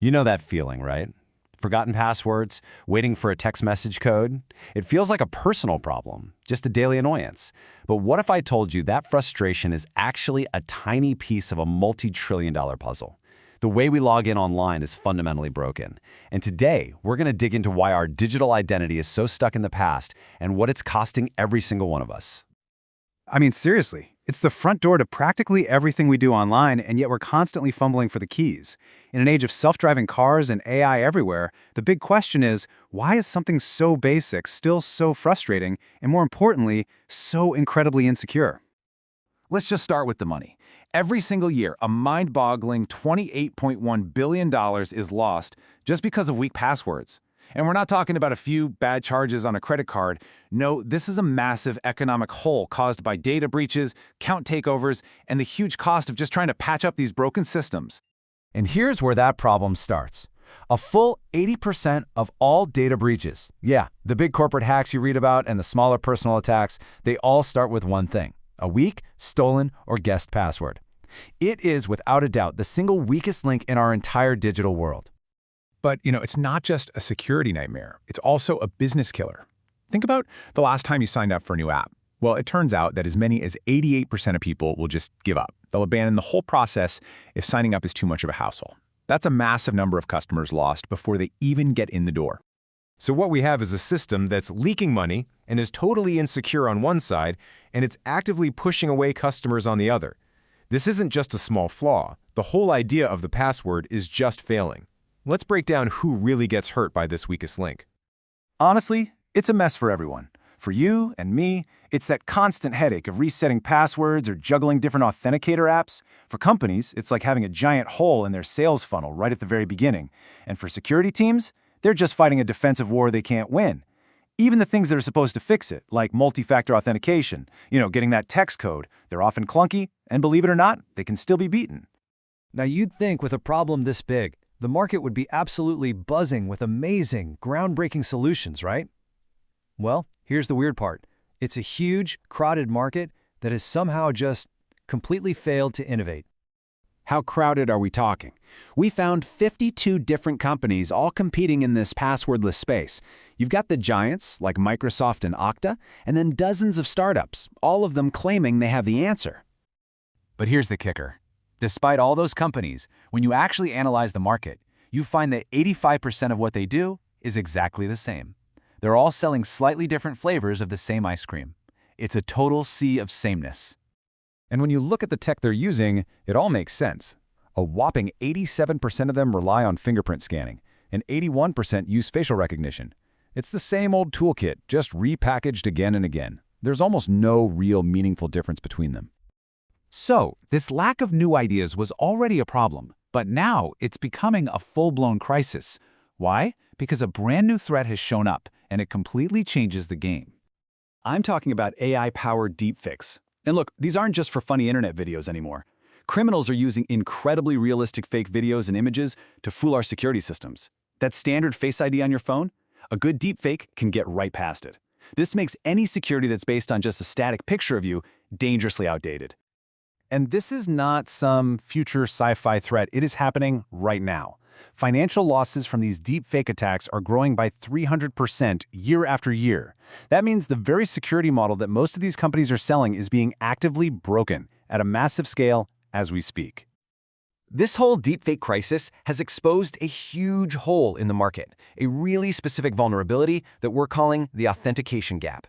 You know that feeling, right? Forgotten passwords, waiting for a text message code. It feels like a personal problem, just a daily annoyance. But what if I told you that frustration is actually a tiny piece of a multi-trillion-dollar puzzle? The way we log in online is fundamentally broken. And today, we're going to dig into why our digital identity is so stuck in the past and what it's costing every single one of us. I mean, seriously, it's the front door to practically everything we do online, and yet we're constantly fumbling for the keys. In an age of self-driving cars and AI everywhere, the big question is, why is something so basic still so frustrating, and more importantly, so incredibly insecure? Let's just start with the money. Every single year, a mind-boggling $28.1 billion is lost just because of weak passwords. And we're not talking about a few bad charges on a credit card. No, this is a massive economic hole caused by data breaches, account takeovers, and the huge cost of just trying to patch up these broken systems. And here's where that problem starts. A full 80% of all data breaches, yeah, the big corporate hacks you read about and the smaller personal attacks, they all start with one thing: a weak, stolen, or guessed password. It is, without a doubt, the single weakest link in our entire digital world. But, it's not just a security nightmare. It's also a business killer. Think about the last time you signed up for a new app. Well, it turns out that as many as 88% of people will just give up. They'll abandon the whole process if signing up is too much of a hassle. That's a massive number of customers lost before they even get in the door. So what we have is a system that's leaking money and is totally insecure on one side, and it's actively pushing away customers on the other. This isn't just a small flaw. The whole idea of the password is just failing. Let's break down who really gets hurt by this weakest link. Honestly, it's a mess for everyone. For you and me, it's that constant headache of resetting passwords or juggling different authenticator apps. For companies, it's like having a giant hole in their sales funnel right at the very beginning. And for security teams, they're just fighting a defensive war they can't win. Even the things that are supposed to fix it, like multi-factor authentication, getting that text code, they're often clunky, and believe it or not, they can still be beaten. Now you'd think with a problem this big, the market would be absolutely buzzing with amazing, groundbreaking solutions, right? Well, here's the weird part. It's a huge, crowded market that has somehow just completely failed to innovate. How crowded are we talking? We found 52 different companies all competing in this passwordless space. You've got the giants, like Microsoft and Okta, and then dozens of startups, all of them claiming they have the answer. But here's the kicker. Despite all those companies, when you actually analyze the market, you find that 85% of what they do is exactly the same. They're all selling slightly different flavors of the same ice cream. It's a total sea of sameness. And when you look at the tech they're using, it all makes sense. A whopping 87% of them rely on fingerprint scanning, and 81% use facial recognition. It's the same old toolkit, just repackaged again and again. There's almost no real meaningful difference between them. So, this lack of new ideas was already a problem, but now it's becoming a full-blown crisis. Why? Because a brand new threat has shown up, and it completely changes the game. I'm talking about AI-powered deepfakes. And look, these aren't just for funny internet videos anymore. Criminals are using incredibly realistic fake videos and images to fool our security systems. That standard Face ID on your phone? A good deepfake can get right past it. This makes any security that's based on just a static picture of you dangerously outdated. And this is not some future sci-fi threat. It is happening right now. Financial losses from these deepfake attacks are growing by 300% year after year. That means the very security model that most of these companies are selling is being actively broken at a massive scale as we speak. This whole deepfake crisis has exposed a huge hole in the market, a really specific vulnerability that we're calling the authentication gap.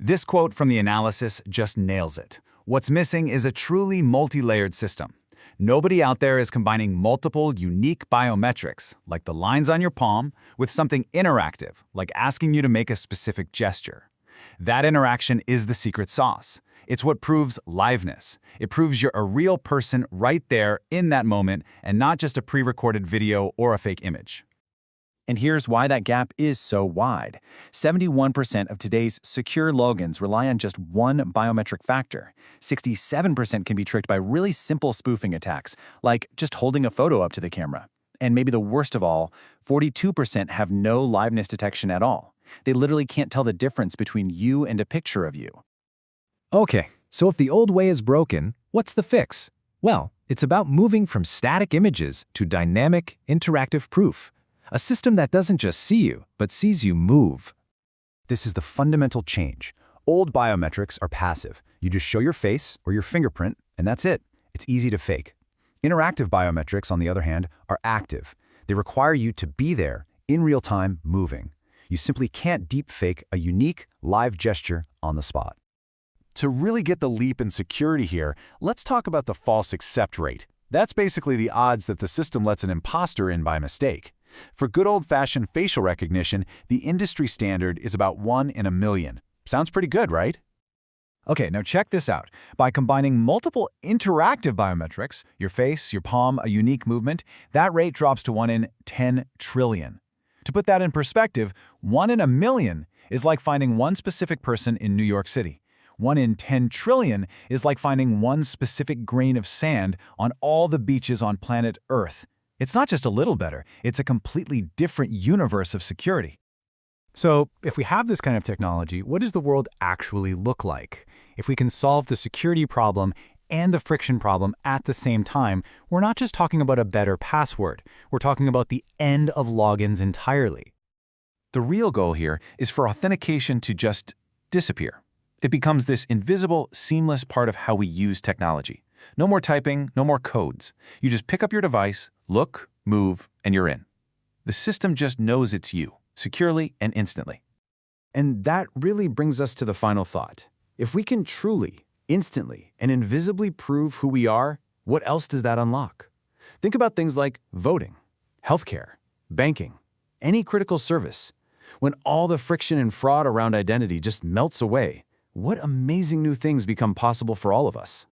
This quote from the analysis just nails it. What's missing is a truly multi-layered system. Nobody out there is combining multiple unique biometrics, like the lines on your palm, with something interactive, like asking you to make a specific gesture. That interaction is the secret sauce. It's what proves liveness. It proves you're a real person right there in that moment and not just a pre-recorded video or a fake image. And here's why that gap is so wide. 71% of today's secure logins rely on just one biometric factor. 67% can be tricked by really simple spoofing attacks, like just holding a photo up to the camera. And maybe the worst of all, 42% have no liveness detection at all. They literally can't tell the difference between you and a picture of you. Okay, so if the old way is broken, what's the fix? Well, It's about moving from static images to dynamic, interactive proof. A system that doesn't just see you, but sees you move. This is the fundamental change. Old biometrics are passive. You just show your face or your fingerprint, and that's it. It's easy to fake. Interactive biometrics, on the other hand, are active. They require you to be there, in real time, moving. You simply can't deep fake a unique, live gesture on the spot. To really get the leap in security here, let's talk about the false accept rate. That's basically the odds that the system lets an imposter in by mistake. For good old-fashioned facial recognition, the industry standard is about 1 in a million. Sounds pretty good, right? Okay, now check this out. By combining multiple interactive biometrics, your face, your palm, a unique movement, that rate drops to 1 in 10 trillion. To put that in perspective, 1 in a million is like finding one specific person in New York City. 1 in 10 trillion is like finding one specific grain of sand on all the beaches on planet Earth. It's not just a little better, it's a completely different universe of security. So, if we have this kind of technology, what does the world actually look like? If we can solve the security problem and the friction problem at the same time, we're not just talking about a better password. We're talking about the end of logins entirely. The real goal here is for authentication to just disappear. It becomes this invisible, seamless part of how we use technology. No more typing, no more codes. You just pick up your device, look, move, and you're in. The system just knows it's you, securely and instantly. And that really brings us to the final thought. If we can truly, instantly, and invisibly prove who we are, what else does that unlock? Think about things like voting, healthcare, banking, any critical service. When all the friction and fraud around identity just melts away, what amazing new things become possible for all of us?